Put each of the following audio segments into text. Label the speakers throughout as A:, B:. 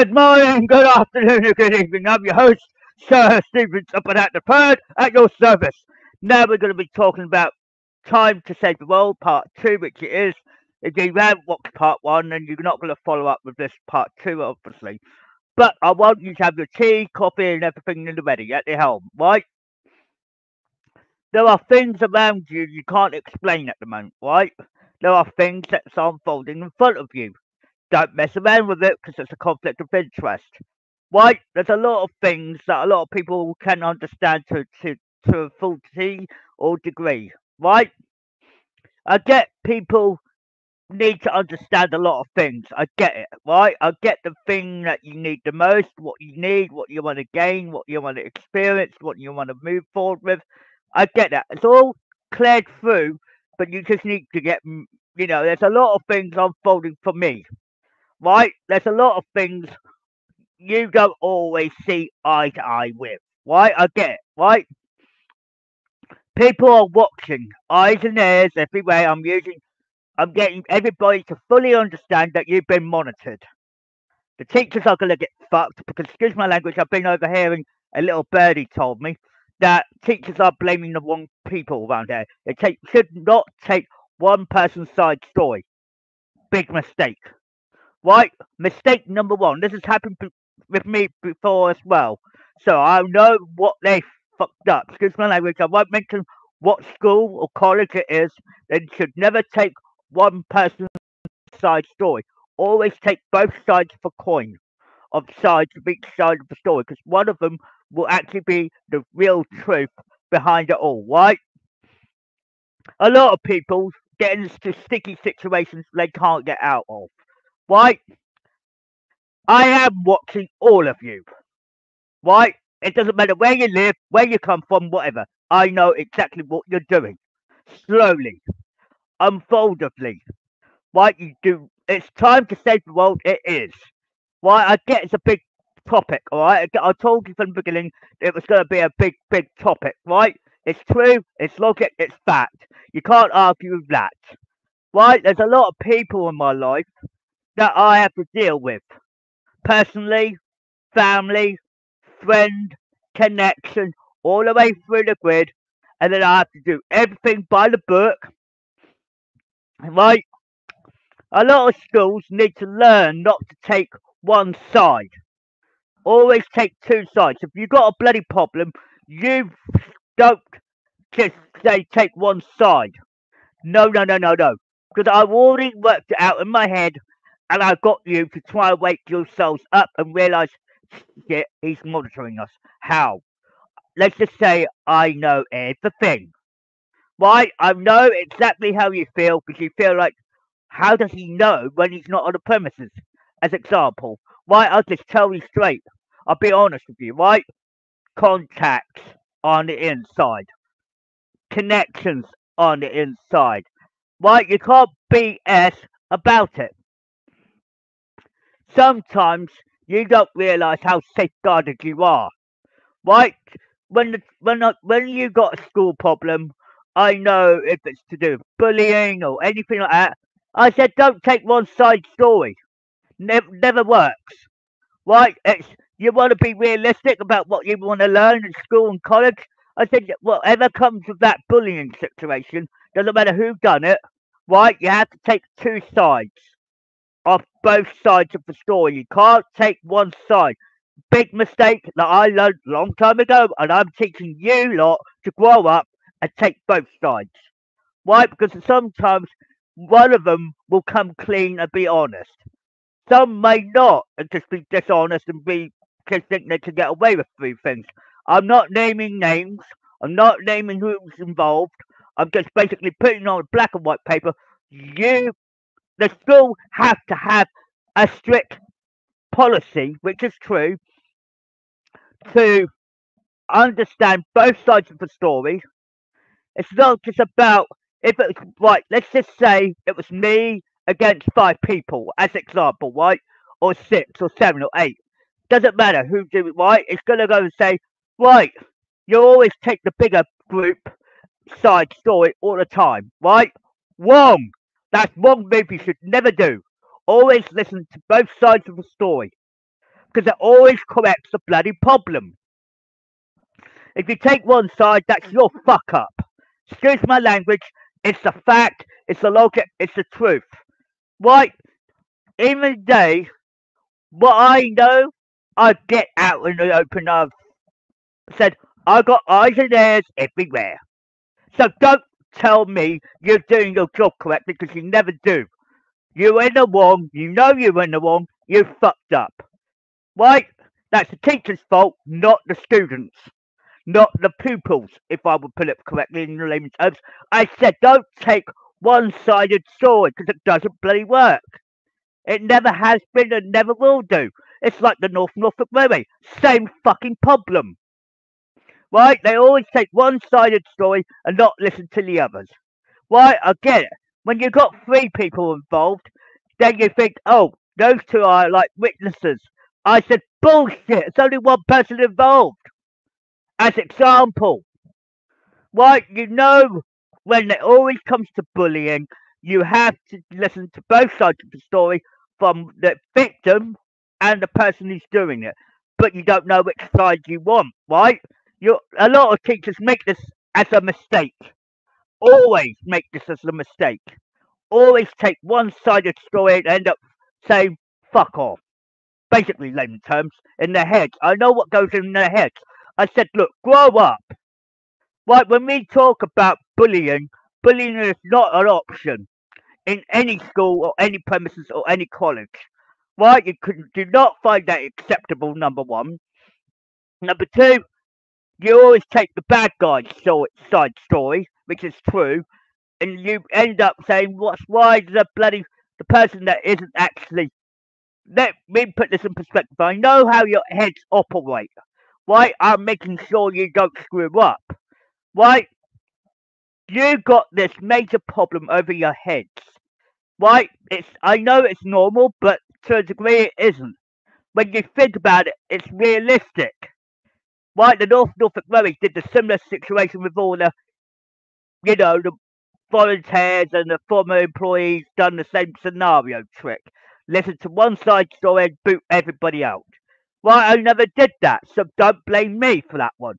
A: Good morning, good afternoon, or good evening. I'm your host, Sir Stephen Supping at the Third, at your service. Now we're going to be talking about Time to Save the World, Part 2, which it is. If you haven't watched Part 1, then you're not going to follow up with this Part 2, obviously. But I want you to have your tea, coffee, and everything in the ready at the helm, right? There are things around you can't explain at the moment, right? There are things that's unfolding in front of you. Don't mess around with it because it's a conflict of interest. Right? There's a lot of things that a lot of people can understand to a full or degree. Right? I get people need to understand a lot of things. I get it. Right? I get the thing that you need the most, what you need, what you want to gain, what you want to experience, what you want to move forward with. I get that. It's all cleared through, but you just need to get, there's a lot of things unfolding for me. Right? There's a lot of things you don't always see eye to eye with. Right? I get it. Right? People are watching, eyes and ears everywhere. I'm getting everybody to fully understand that you've been monitored. The teachers are going to get fucked because, excuse my language, I've been overhearing a little birdie told me that teachers are blaming the wrong people around here. Should not take one person's side story. Big mistake. Right? Mistake number one. This has happened with me before as well. So I know what they fucked up. Excuse my language. I won't mention what school or college it is. They should never take one person's side story. Always take both sides of a coin, of sides of each side of the story, because one of them will actually be the real truth behind it all, right? A lot of people get into sticky situations they can't get out of, right? I am watching all of you, right? It doesn't matter where you live, where you come from, whatever. I know exactly what you're doing. Slowly, unfoldedly, right? You do. It's time to save the world. It is, right? I get it's a big topic, all right? I told you from the beginning it was going to be a big, big topic, right? It's true. It's logic. It's fact. You can't argue with that, right? There's a lot of people in my life that I have to deal with personally, family, friend, connection, all the way through the grid, and then I have to do everything by the book. Right? A lot of schools need to learn not to take one side. Always take two sides. If you've got a bloody problem, you don't just say take one side. No, no, no, no, no. Because I've already worked it out in my head, and I've got you to try and wake yourselves up and realise, shit, he's monitoring us. How? Let's just say I know everything. Right? I know exactly how you feel because you feel like, how does he know when he's not on the premises? As example, right? I'll just tell you straight. I'll be honest with you, right? Contacts on the inside, connections on the inside, right? You can't BS about it. Sometimes you don't realise how safeguarded you are, right? When you got a school problem, I know if it's to do with bullying or anything like that. I said don't take one side story. Never works, right? It's you want to be realistic about what you want to learn in school and college. I said whatever comes of that bullying situation, doesn't matter who done it, right? You have to take two sides of both sides of the story. You can't take one side. Big mistake that I learned a long time ago, and I'm teaching you lot to grow up and take both sides. Why? Because sometimes one of them will come clean and be honest. Some may not and just be dishonest and be just think they can get away with three things. I'm not naming names. I'm not naming who's involved. I'm just basically putting on black and white paper. The school have to have a strict policy, which is true, to understand both sides of the story. It's not just about if it's right. Let's just say it was me against five people, as example, right, or six, or seven, or eight. Doesn't matter who do it, right? It's gonna go and say, right, you always take the bigger group side story all the time, right? Wrong. That's one move you should never do. Always listen to both sides of the story. because it always corrects the bloody problem. If you take one side, that's your fuck up. Excuse my language, it's the fact, it's the logic, it's the truth. Right? In the day, what I know, I get out in the open. I've said, I got eyes and ears everywhere. So don't tell me you're doing your job correctly because you never do. You're in the wrong, you know you're in the wrong, you fucked up. Right? That's the teacher's fault, not the students. Not the pupils, if I would put it correctly in layman's terms. I said don't take one-sided story because it doesn't bloody work. It never has been and never will do. It's like the Norfolk Railway. Same fucking problem. Right? They always take one-sided story and not listen to the others. Right? I get it. When you've got three people involved, then you think, oh, those two are like witnesses. I said, bullshit. It's only one person involved. As example. Right? You know, when it always comes to bullying, you have to listen to both sides of the story from the victim and the person who's doing it. But you don't know which side you want, right? A lot of teachers make this as a mistake. Always make this as a mistake. Always take one-sided story and end up saying, fuck off. Basically, layman terms, in their heads. I know what goes in their heads. I said, look, grow up. Right, when we talk about bullying, bullying is not an option in any school or any premises or any college. Right, you do not find that acceptable, number one. Number two, you always take the bad guy's side story, which is true, and you end up saying, why is the person that isn't actually, let me put this in perspective, I know how your heads operate, right, I'm making sure you don't screw up, right, you got this major problem over your heads, right, I know it's normal, but to a degree it isn't. When you think about it, it's realistic. Right, the Norfolk Railway did the similar situation with all the the volunteers and the former employees done the same scenario trick. Listen to one side story and boot everybody out. Right, I never did that, so don't blame me for that one.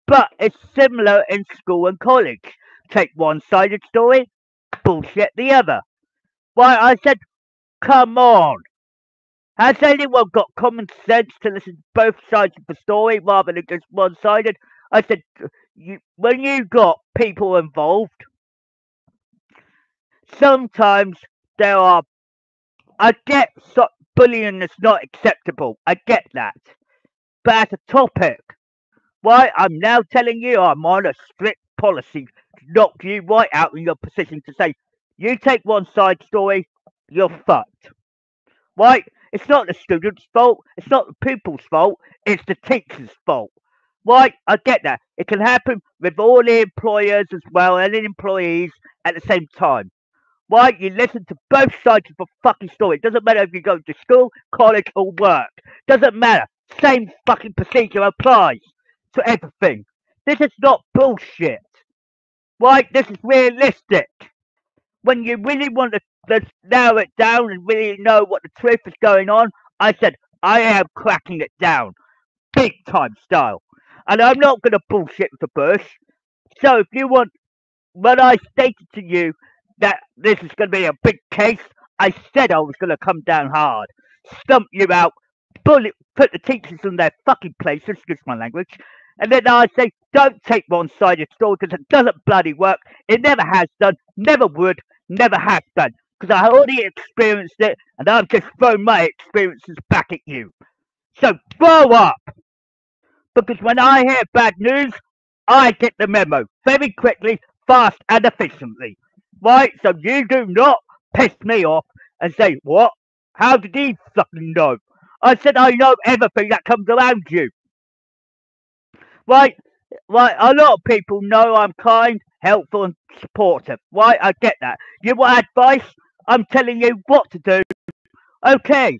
A: But it's similar in school and college. Take one sided story, bullshit the other. Right, I said, come on. Has anyone got common sense to listen to both sides of the story rather than just one sided? I said, when you got people involved, sometimes there are. I get bullying is not acceptable. I get that. But as a topic, why I'm now telling you I'm on a strict policy to knock you right out in your position to say, you take one side story, you're fucked. Right? It's not the student's fault. It's not the pupil's fault. It's the teacher's fault. Right? I get that. It can happen with all the employers as well and the employees at the same time. Right? You listen to both sides of the fucking story. It doesn't matter if you go to school, college, or work. Doesn't matter. Same fucking procedure applies to everything. This is not bullshit. Right? This is realistic. When you really want to narrow it down and really know what the truth is going on, I said, I am cracking it down. Big time style. And I'm not going to bullshit with the bush. So if you want, when I stated to you that this is going to be a big case, I said I was going to come down hard. Stump you out, put the teachers in their fucking places, excuse my language. And then I say, don't take one-sided story because it doesn't bloody work. It never has done, never would, never has done. Because I already experienced it, and I've just thrown my experiences back at you. So grow up! Because when I hear bad news, I get the memo very quickly, fast, and efficiently. Right? So you do not piss me off and say, what? How did he fucking know? I said I know everything that comes around you. Right? Right, a lot of people know I'm kind, helpful, and supportive. Right, I get that. You want advice? I'm telling you what to do. Okay,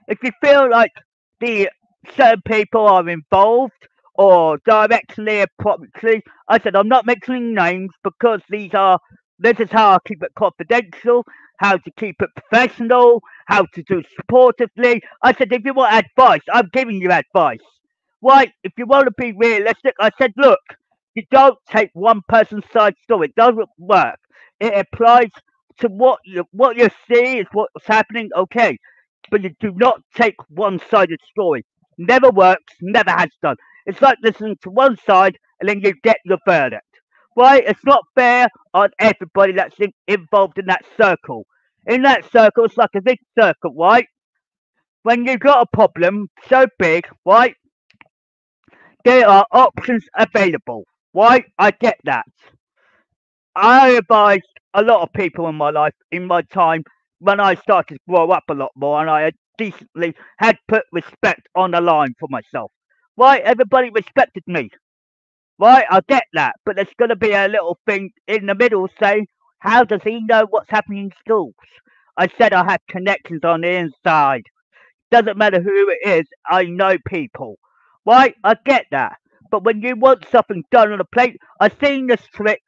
A: if you feel like the certain people are involved or directly or promptly, I said I'm not mentioning names because this is how I keep it confidential. how to keep it professional, how to do supportively. I said, if you want advice, I'm giving you advice. Right? If you want to be realistic, I said, look, you don't take one person's side story. It doesn't work. It applies to what you see is what's happening. Okay, but you do not take one-sided story. Never works. Never has done. It's like listening to one side and then you get your verdict. Right? It's not fair on everybody that's involved in that circle. In that circle, it's like a big circle, right? When you've got a problem so big, right, there are options available. Right? I get that. I advised a lot of people in my life, in my time, when I started to grow up a lot more and I had decently had put respect on the line for myself. Right? Everybody respected me. Right, I get that, but there's going to be a little thing in the middle saying, how does he know what's happening in schools? I said I have connections on the inside. Doesn't matter who it is, I know people. Right, I get that. But when you want something done on a plate, I've seen this trick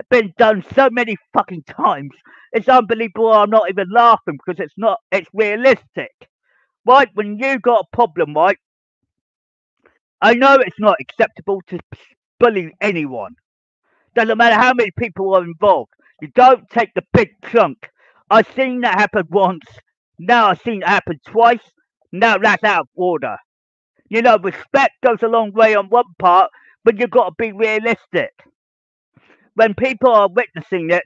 A: been done so many fucking times. It's unbelievable. I'm not even laughing because it's realistic. Right, when you got a problem, right, I know it's not acceptable to bully anyone. Doesn't matter how many people are involved. You don't take the big chunk. I've seen that happen once. Now I've seen it happen twice. Now that's out of order. You know, respect goes a long way on one part, but you've got to be realistic. When people are witnessing it,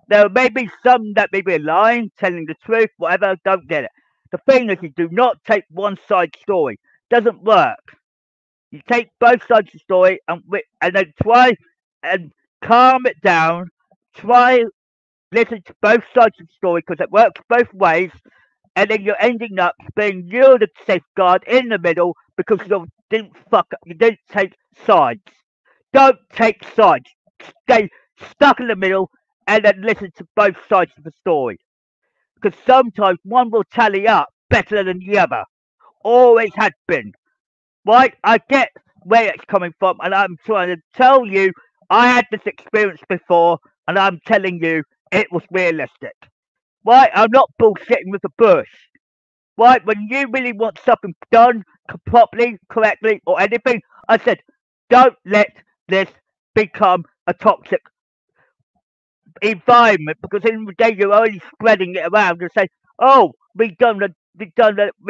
A: there may be some that may be lying, telling the truth, whatever, don't get it. The thing is, you do not take one side story. Doesn't work. You take both sides of the story and then try and calm it down. Try listen to both sides of the story because it works both ways. And then you're ending up being you the safeguard in the middle because you didn't fuck up. You didn't take sides. Don't take sides. Stay stuck in the middle and then listen to both sides of the story. Because sometimes one will tally up better than the other. Always has been. Right? I get where it's coming from, and I'm trying to tell you I had this experience before, and I'm telling you it was realistic. Right? I'm not bullshitting with the bush. Right? When you really want something done properly, correctly, or anything, I said, don't let this become a toxic environment because in the day you're only spreading it around and say, oh, we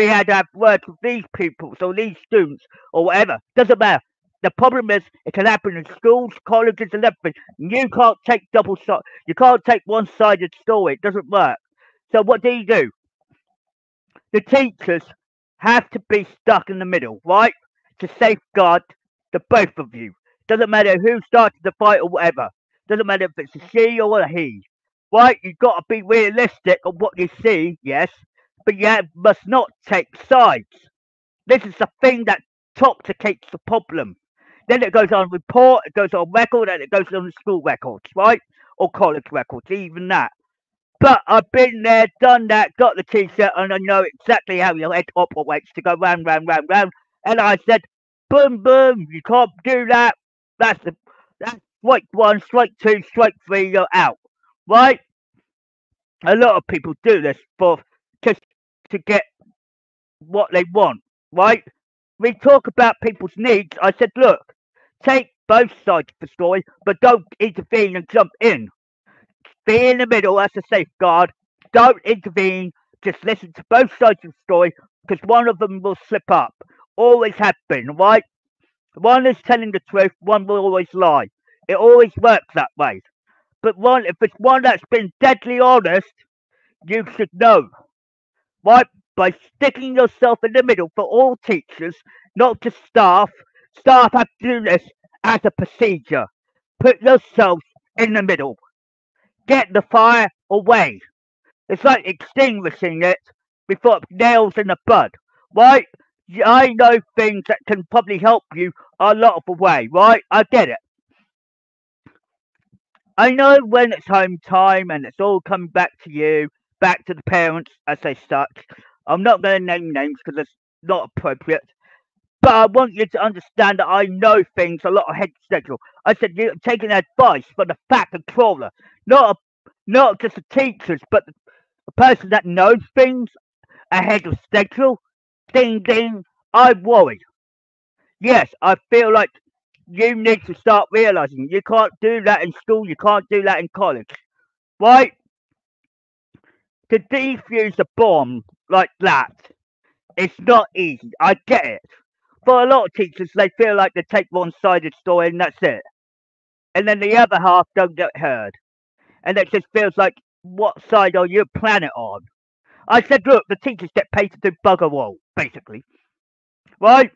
A: had to have words with these people, so these students or whatever. Doesn't matter. The problem is it can happen in schools, colleges, and everything. You can't take you can't take one-sided story. It doesn't work. So what do? The teachers have to be stuck in the middle, right? To safeguard the both of you. Doesn't matter who started the fight or whatever. Doesn't matter if it's a she or a he. Right? You've got to be realistic on what you see, yes, but you must not take sides. This is the thing that toxicates the problem. Then it goes on report, it goes on record, and it goes on the school records, right? Or college records, even that. But I've been there, done that, got the t-shirt, and I know exactly how your head operates to go round, round, round, round. And I said, boom, boom, you can't do that. That's strike one, strike two, strike three, you're out. Right? A lot of people do this for just to get what they want. Right? We talk about people's needs. I said, look, take both sides of the story, but don't intervene and jump in. Be in the middle as a safeguard. Don't intervene. Just listen to both sides of the story because one of them will slip up. Always have been, right? One is telling the truth, one will always lie. It always works that way. But if it's one that's been deadly honest, you should know, right? By sticking yourself in the middle for all teachers, not just staff. Staff have to do this as a procedure. Put yourselves in the middle. Get the fire away. It's like extinguishing it before it nails in the bud, right? I know things that can probably help you a lot of the way, right? I get it. I know when it's home time and it's all coming back to you, back to the parents as they such. I'm not going to name names because it's not appropriate. But I want you to understand that I know things a lot of head schedule. I said you're taking advice from the fat controller, not just the teachers, but a person that knows things ahead of schedule. Ding ding, I'm worried. Yes, I feel like you need to start realizing you can't do that in school, you can't do that in college. Right? To defuse a bomb like that, it's not easy. I get it. For a lot of teachers, they feel like they take one-sided story and that's it. And then the other half don't get heard. And it just feels like, what side are you planning on? I said, look, the teachers get paid to do bugger all, basically. Right?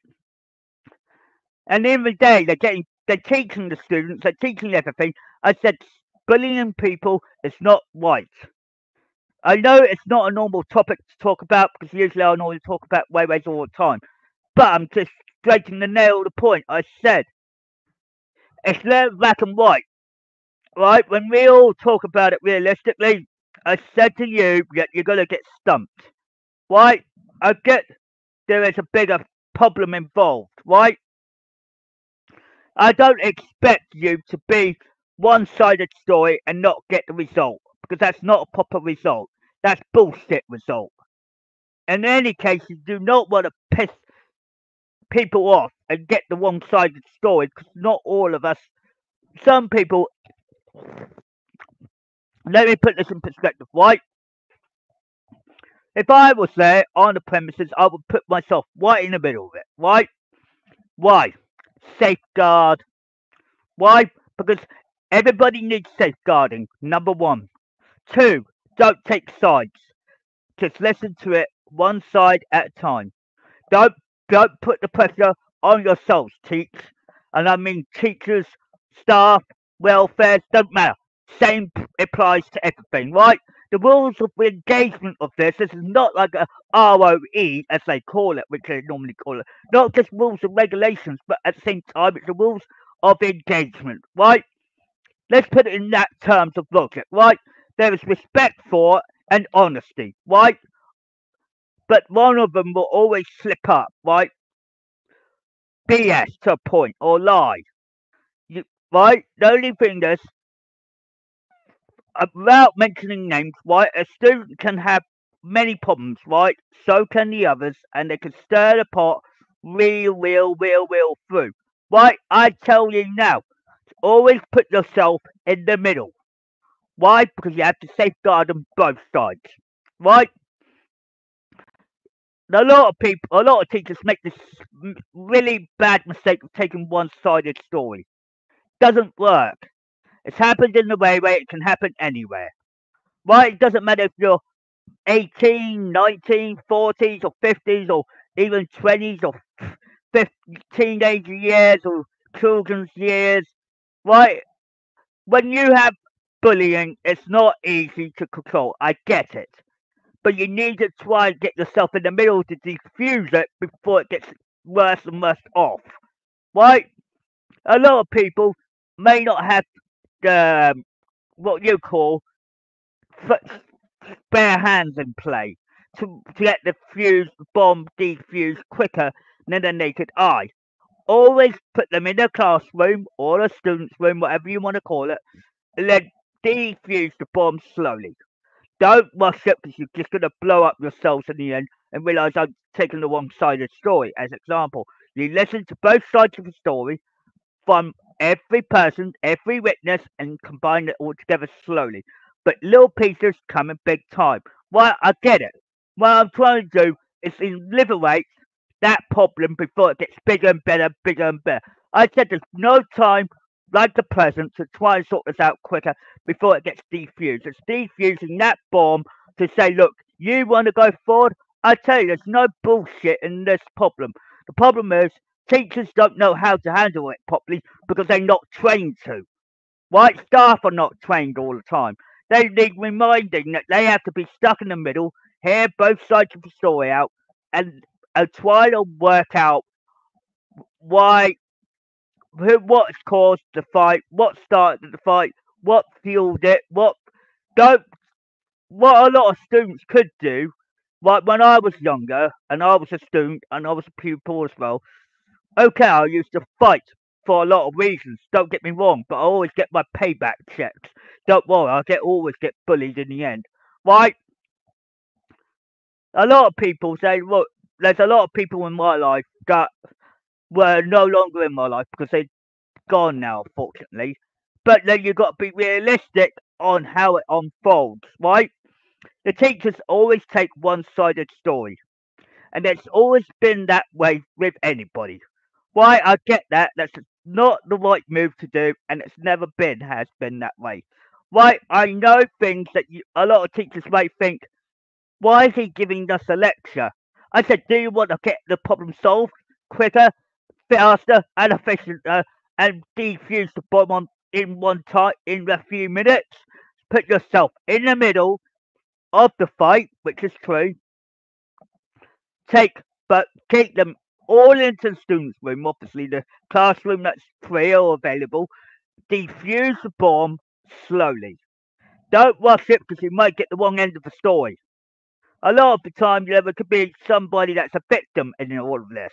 A: And in the day, they're teaching the students, they're teaching everything. I said, bullying people is not right. I know it's not a normal topic to talk about because usually I normally talk about wayways all the time. But I'm just striking the nail to the point. I said, it's not black and white, right? When we all talk about it realistically, I said to you that you're going to get stumped, right? I get there is a bigger problem involved, right? I don't expect you to be one-sided story and not get the result because that's not a proper result. That's bullshit result. In any case, you do not want to piss people off and get the one-sided story because not all of us. Some people. Let me put this in perspective, right? If I was there on the premises, I would put myself right in the middle of it, right? Why? Safeguard. Why? Because everybody needs safeguarding. Number one. Two, don't take sides. Just listen to it one side at a time. Don't don't put the pressure on yourselves, teach. And I mean teachers, staff, welfare, don't matter. Same applies to everything, right? The rules of engagement of this is not like a ROE, as they call it, which they normally call it. Not just rules and regulations, but at the same time, it's the rules of engagement, right? Let's put it in that terms of logic, right? There is respect for and honesty, right? But one of them will always slip up, right? BS to a point or lie, right? The only thing is, without mentioning names, right? A student can have many problems, right? So can the others, and they can stir the pot real through, right? I tell you now, always put yourself in the middle. Why? Because you have to safeguard on both sides, right? A lot of teachers make this really bad mistake of taking one-sided story. Doesn't work. It's happened in the way where it can happen anywhere. Right? It doesn't matter if you're 18, 19, 40s or 50s or even 20s or 50 teenager years or children's years. Right? When you have bullying, it's not easy to control. I get it. But you need to try and get yourself in the middle to defuse it before it gets worse and worse off. Right? A lot of people may not have what you call bare hands in play to get the fuse bomb defused quicker than a naked eye. Always put them in a classroom or a student's room, whatever you want to call it, and then defuse the bomb slowly. Don't rush it because you're just going to blow up yourselves in the end and realize I'm taking the wrong side of the story. As example, you listen to both sides of the story from every person, every witness, and combine it all together slowly. But little pieces come in big time. Well, I get it. What I'm trying to do is liberate that problem before it gets bigger and better, bigger and better. I said there's no time like the present to try and sort this out quicker before it gets defused. It's defusing that bomb to say, look, you want to go forward? I tell you, there's no bullshit in this problem. The problem is teachers don't know how to handle it properly because they're not trained to. Right? Staff are not trained all the time. They need reminding that they have to be stuck in the middle, hear both sides of the story out, and try to work out why, what's caused the fight, what started the fight, what fueled it, don't, what a lot of students could do. Like when I was younger and I was a student and I was a pupil as well, okay, I used to fight for a lot of reasons. Don't get me wrong, but I always get my payback checks. Don't worry, always get bullied in the end. Right? A lot of people say, look, there's a lot of people in my life that were no longer in my life because they're gone now, unfortunately. But then you've got to be realistic on how it unfolds, right? The teachers always take one-sided story, and it's always been that way with anybody. Why? I get that. That's not the right move to do, and it's never been has been that way. Why? I know things that a lot of teachers might think. Why is he giving us a lecture? I said, do you want to get the problem solved quicker, faster, and efficient, and defuse the bomb in one time in a few minutes? Put yourself in the middle of the fight, which is true. Take them all into the students' room, obviously the classroom that's free or available. Defuse the bomb slowly. Don't rush it because you might get the wrong end of the story. A lot of the time, there could be somebody that's a victim in all of this.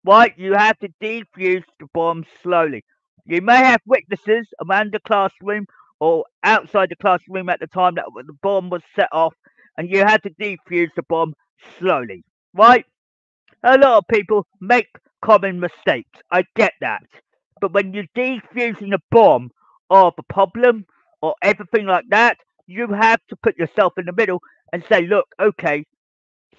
A: Right? You have to defuse the bomb slowly. You may have witnesses around the classroom or outside the classroom at the time that the bomb was set off, and you have to defuse the bomb slowly. Right? A lot of people make common mistakes. I get that. But when you're defusing a bomb of a problem or everything like that, you have to put yourself in the middle and say, look, okay,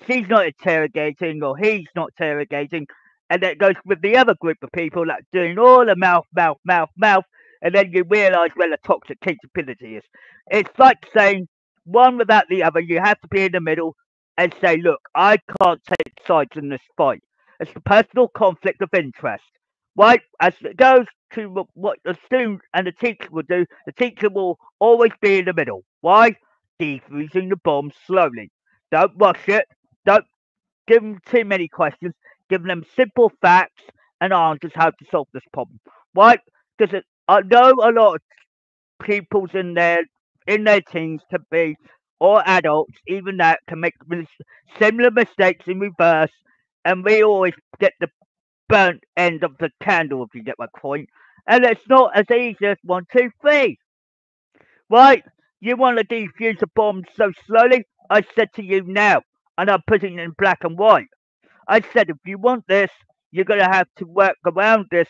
A: she's not interrogating or he's not interrogating. And then it goes with the other group of people that's doing all the mouth, mouth, mouth, mouth. And then you realise where the toxic capability is. It's like saying one without the other. You have to be in the middle and say, look, I can't take sides in this fight. It's a personal conflict of interest. Right? As it goes to what the student and the teacher will do, the teacher will always be in the middle. Why? Defusing the bomb slowly. Don't rush it. Don't give them too many questions. Give them simple facts and answers how to solve this problem. Why? Because I know a lot of people's in their teens can be, or adults, even that can make similar mistakes in reverse, and we always get the burnt end of the candle, if you get my point. And it's not as easy as one, two, three. Right? You want to defuse a bomb so slowly? I said to you now, and I'm putting it in black and white. I said, if you want this, you're going to have to work around this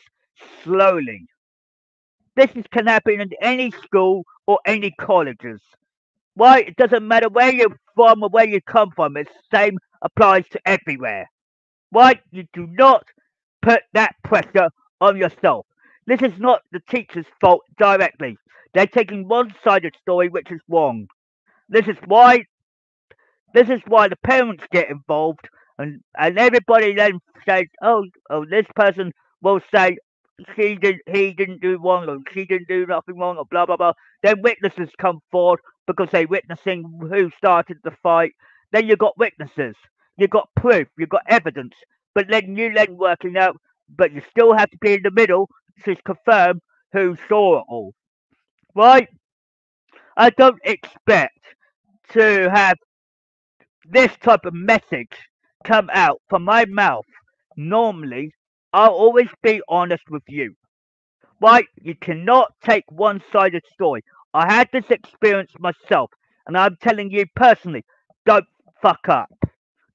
A: slowly. Can happen in any school or any colleges. Why? It doesn't matter where you're from or where you come from. It's the same applies to everywhere. Why? You do not put that pressure on yourself. This is not the teacher's fault directly. They're taking one-sided story, which is wrong. This is why This is why the parents get involved, and everybody then says, "Oh, this person will say he didn't do wrong, or she didn't do nothing wrong, or blah blah blah." Then witnesses come forward because they're witnessing who started the fight. Then you've got witnesses, you've got proof, you've got evidence, but then working out, but you still have to be in the middle to confirm who saw it all, right? I don't expect to have this type of message come out from my mouth. Normally, I'll always be honest with you. Right? You cannot take one sided story. I had this experience myself, and I'm telling you personally, don't fuck up.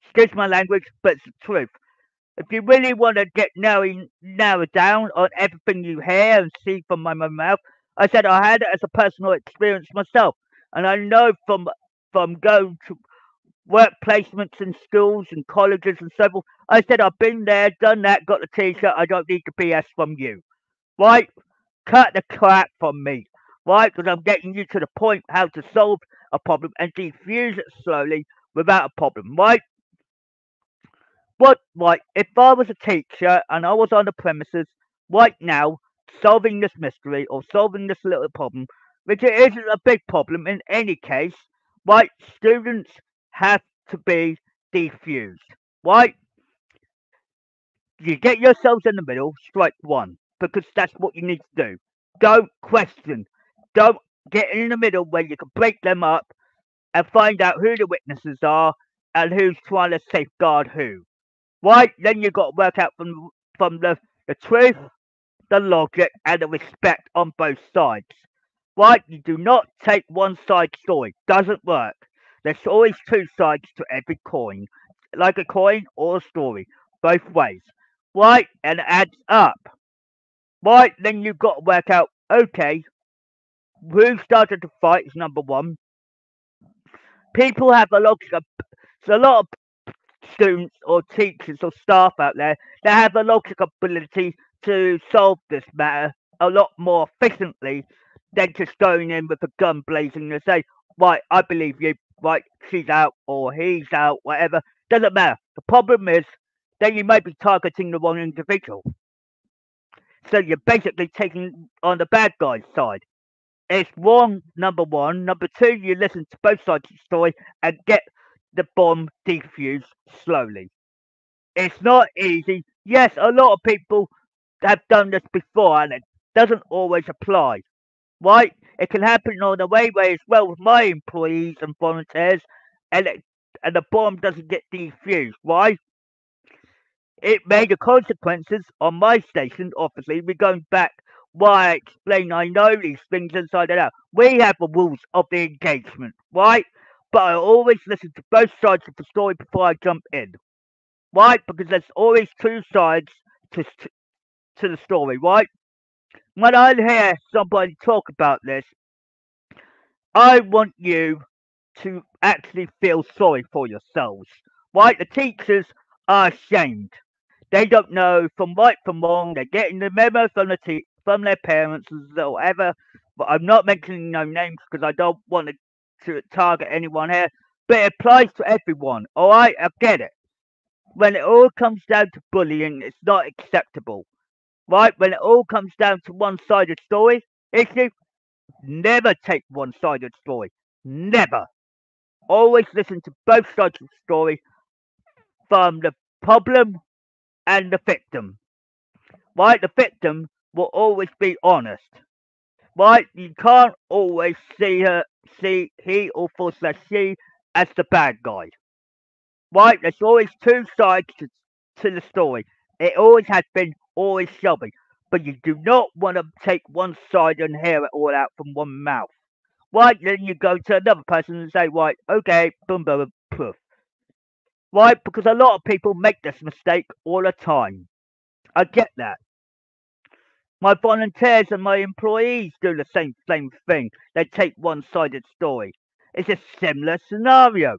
A: Excuse my language, but it's the truth. If you really want to get narrowed down on everything you hear and see from my mouth, I said I had it as a personal experience myself, and I know from going to work placements in schools and colleges and so forth. I said, I've been there, done that, got the t-shirt. I don't need the BS from you. Right? Cut the crap from me. Right? Because I'm getting you to the point how to solve a problem and defuse it slowly without a problem. Right? Right? If I was a teacher and I was on the premises right now solving this mystery or solving this little problem, which it isn't a big problem in any case, right? Students have to be defused. Right? You get yourselves in the middle, strike one, because that's what you need to do. Don't question. Don't get in the middle where you can break them up and find out who the witnesses are and who's trying to safeguard who. Right? Then you've got to work out from the truth, the logic, and the respect on both sides. Right? You do not take one side story. Doesn't work. There's always two sides to every coin, like a coin or a story, both ways. Right? And it adds up. Right? Then you've got to work out, okay, who started the fight is number one. People have a lot of, so a lot of students or teachers or staff out there that have a logical ability to solve this matter a lot more efficiently than just going in with a gun blazing and say, right, I believe you, right, she's out or he's out, whatever. Doesn't matter. The problem is then you might be targeting the wrong individual. So you're basically taking on the bad guy's side. It's wrong, number one. Number two, you listen to both sides of the story and get the bomb defused slowly. It's not easy. Yes, a lot of people have done this before and it doesn't always apply. Right? It can happen on the way as well with my employees and volunteers and the bomb doesn't get defused. Why? It made the consequences on my station, obviously, we're going back why I explain I know these things inside and out. We have the rules of the engagement, right? But I always listen to both sides of the story before I jump in. Right? Because there's always two sides to, to the story, right? When I hear somebody talk about this, I want you to actually feel sorry for yourselves. Right? The teachers are ashamed. They don't know from right from wrong. They're getting the memo from from their parents or whatever. But I'm not mentioning no names because I don't want to target anyone here. But it applies to everyone. All right, I get it. When it all comes down to bullying, it's not acceptable. Right? When it all comes down to one-sided story issue, never take one-sided story. Never. Always listen to both sides of the story from the problem and the victim. Right? The victim will always be honest. Right? You can't always see he or for slash she as the bad guy. Right? There's always two sides to the story. It always has been, always shall be. But you do not want to take one side and hear it all out from one mouth. Right? Then you go to another person and say, right, okay, boom, boom, poof. Right? Because a lot of people make this mistake all the time. I get that. My volunteers and my employees do the same thing. They take one-sided story. It's a similar scenario.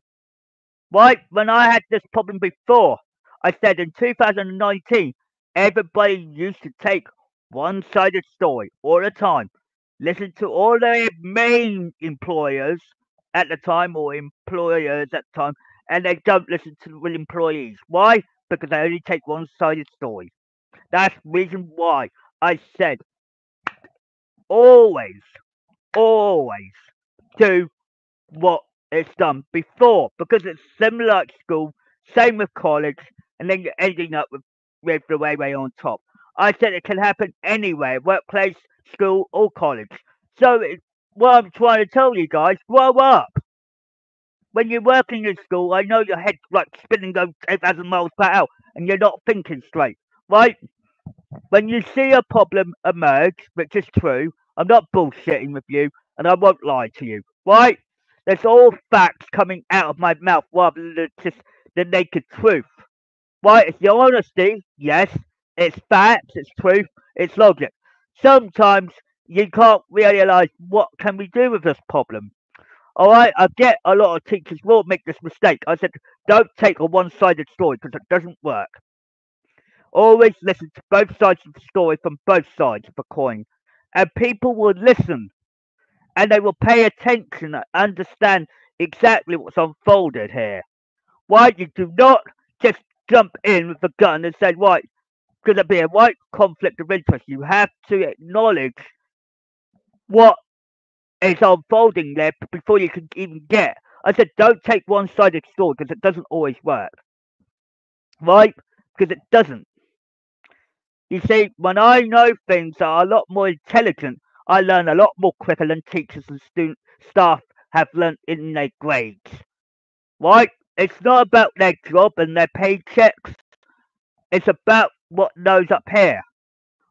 A: Right? When I had this problem before, I said in 2019, everybody used to take one-sided story all the time. Listen to all their main employers at the time or employers at the time, and they don't listen to the employees. Why? Because they only take one-sided story. That's the reason why I said always, always do what it's done before because it's similar at school, same with college, and then you're ending up with the way on top. I said it can happen anywhere, workplace, school, or college. So what I'm trying to tell you guys, grow up. When you're working in school, I know your head's like spinning going 10,000 miles per hour and you're not thinking straight, right? When you see a problem emerge, which is true, I'm not bullshitting with you and I won't lie to you, right? There's all facts coming out of my mouth rather than just the naked truth. Right? It's the honesty, yes. It's facts, it's truth, it's logic. Sometimes you can't realise what can we do with this problem. Alright, I get a lot of teachers will make this mistake. I said, don't take a one-sided story because it doesn't work. Always listen to both sides of the story from both sides of the coin. And people will listen and they will pay attention and understand exactly what's unfolded here. Why you do not just jump in with a gun and say, right, going to be a right conflict of interest. You have to acknowledge what is unfolding there before you can even get. I said, don't take one-sided story because it doesn't always work, right? Because it doesn't. You see, when I know things that are a lot more intelligent, I learn a lot more quicker than teachers and student staff have learnt in their grades. Right? It's not about their job and their paychecks. It's about what knows up here.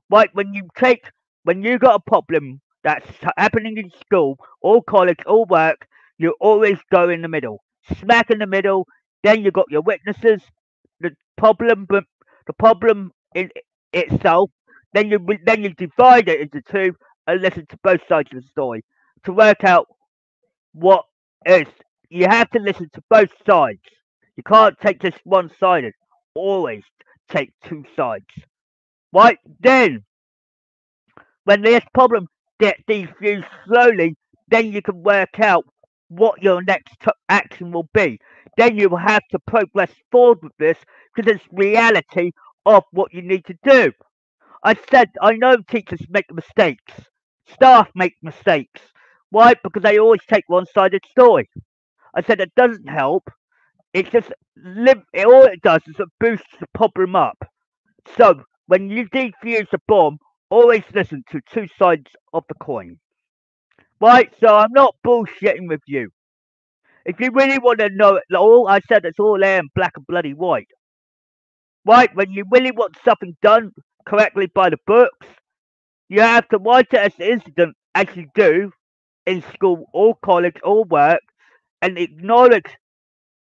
A: Right? When you got a problem that's happening in school or college or work, you always go in the middle. smack in the middle. Then you got your witnesses, the problem, but the problem in itself. Then you divide it into two and listen to both sides of the story to work out what is. You have to listen to both sides. You can't take just one sided. Always take two sides. Right then, when this problem gets defused slowly, then you can work out what your next action will be. Then you will have to progress forward with this because it's reality of what you need to do. I said I know teachers make mistakes, staff make mistakes. Why? Because they always take one-sided story. I said it doesn't help. It just all it does is it boosts the problem up. So when you defuse a bomb, always listen to two sides of the coin. Right, so I'm not bullshitting with you. If you really want to know it all, I said it's all there in black and bloody white. Right, when you really want something done correctly by the books, you have to write it as an incident as you do in school or college or work and acknowledge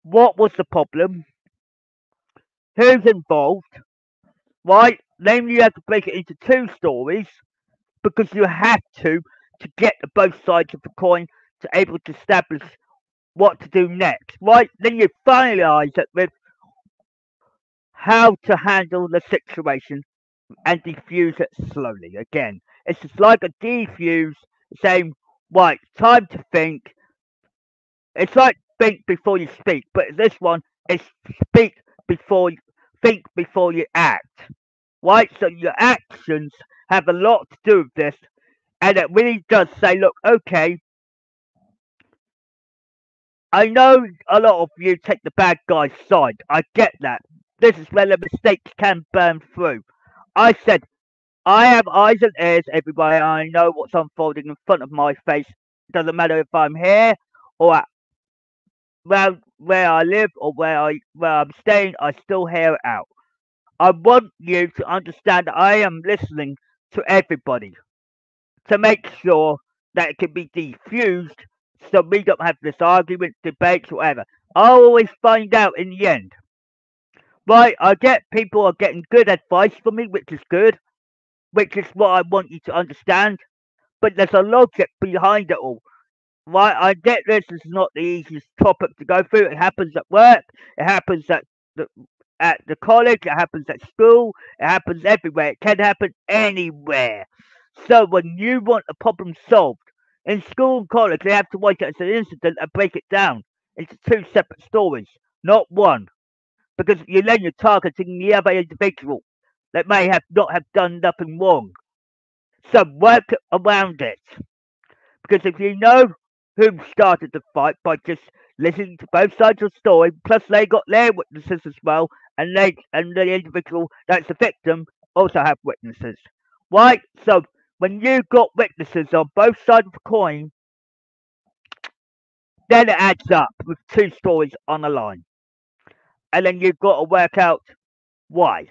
A: what was the problem, who's involved, right? Then you have to break it into two stories because you have to get the both sides of the coin to able to establish what to do next, right? Then you finalize it with how to handle the situation and defuse it slowly. Again, it's just like a defuse saying, right, time to think. It's like think before you speak, but this one is speak before you think before you act. Right? So your actions have a lot to do with this, and it really does say, look, okay, I know a lot of you take the bad guy's side. I get that. This is where the mistakes can burn through. I said, I have eyes and ears everywhere. I know what's unfolding in front of my face. It doesn't matter if I'm here or at where I live or where I'm staying. I still hear it out. I want you to understand that I am listening to everybody to make sure that it can be defused so we don't have this argument, debates, whatever. I'll always find out in the end. Right, I get people are getting good advice from me, which is good, which is what I want you to understand. But there's a logic behind it all. Right, I get this is not the easiest topic to go through. It happens at work, it happens the at the college, it happens at school, it happens everywhere. It can happen anywhere. So when you want a problem solved in school and college, they have to write it as an incident and break it down into two separate stories, not one, because then you're targeting the other individual that may have not have done nothing wrong. So work around it. Because if you know who started the fight by just listening to both sides of the story, plus they got their witnesses as well, and the individual that's the victim also have witnesses. Right? So when you got witnesses on both sides of the coin, then it adds up with two stories on the line. And then you've got to work out why.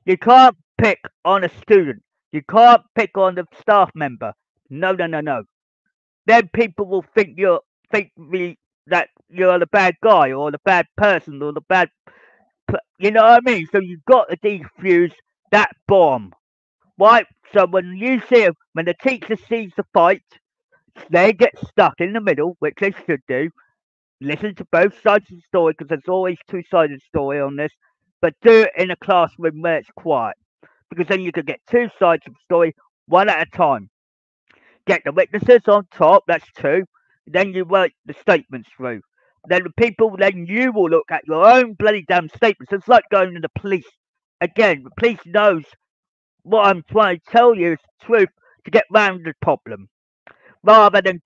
A: You can't pick on a student. You can't pick on the staff member. No, no, no, no. Then people will think that you're the bad guy or the bad person or the bad. You know what I mean? So you've got to defuse that bomb, right? So when the teacher sees the fight, they get stuck in the middle, which they should do. Listen to both sides of the story because there's always two-sided story on this, but do it in a classroom where it's quiet because then you can get two sides of the story one at a time. Get the witnesses on top, that's two. Then you write the statements through. Then you will look at your own bloody damn statements. It's like going to the police. Again, the police knows what I'm trying to tell you is the truth to get round the problem, rather than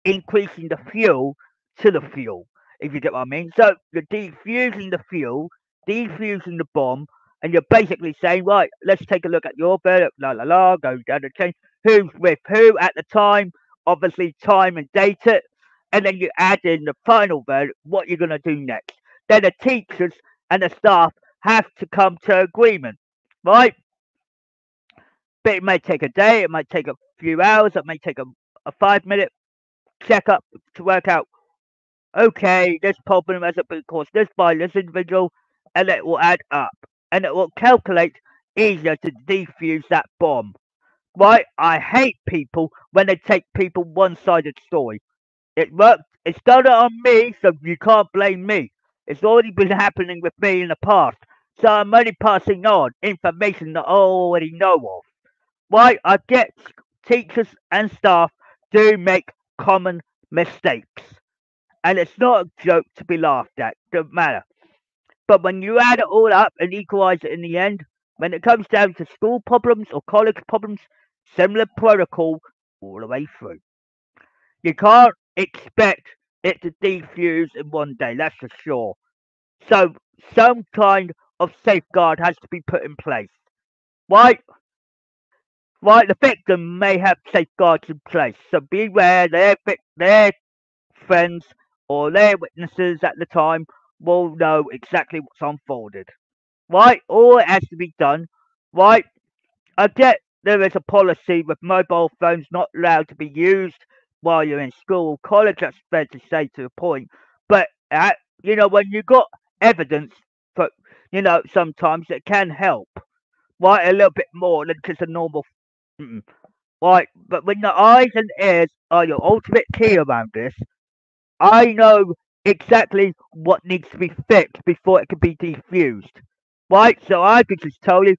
A: increasing the fuel to the fuel, if you get what I mean. So you're defusing the fuel, defusing the bomb, and you're basically saying, right, let's take a look at your verdict, la la la, go down the chain, who's with who at the time, obviously time and date it, and then you add in the final verdict, what you're going to do next. Then the teachers and the staff have to come to agreement, right? But it may take a day, it might take a few hours, it may take a 5 minute check up to work out Okay, this problem hasn't been caused this by this individual, and it will add up, and it will calculate easier to defuse that bomb. Right? I hate people when they take people one-sided story. It worked. It's done it on me, so you can't blame me. It's already been happening with me in the past, so I'm only passing on information that I already know of. Right? I get teachers and staff do make common mistakes, and it's not a joke to be laughed at. Don't matter. But when you add it all up and equalize it in the end, when it comes down to school problems or college problems, similar protocol all the way through. You can't expect it to defuse in one day, that's for sure. So some kind of safeguard has to be put in place. Right? Right, the victim may have safeguards in place, so beware their friends or their witnesses at the time will know exactly what's unfolded. Right? All it has to be done, right? I get there is a policy with mobile phones not allowed to be used while you're in school or college. That's fair to say to a point. But, when you got evidence, for, sometimes it can help, right? A little bit more than just a normal. Mm, right? But when the eyes and ears are your ultimate key around this, I know exactly what needs to be fixed before it can be defused. Right? So I could just tell you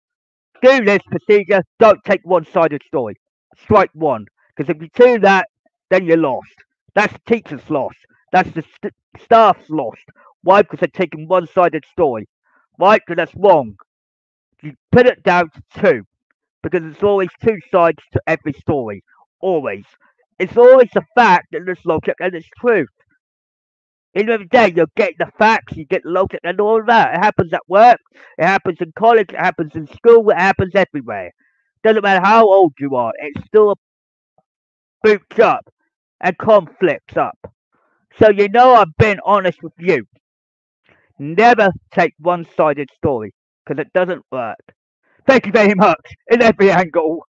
A: do this procedure. Don't take one-sided story. Strike one. Because if you do that, then you're lost. That's the teacher's lost. That's the staff's lost. Why? Because they're taking one-sided story. Right? Because that's wrong. You put it down to two. Because there's always two sides to every story. Always. It's always the fact and there's logic and it's truth. In the end of the day, you'll get the facts, you get logic and all of that. It happens at work, it happens in college, it happens in school, it happens everywhere. Doesn't matter how old you are, it still boots up and conflicts up. So you know I've been honest with you. Never take one-sided story, because it doesn't work. Thank you very much, in every angle.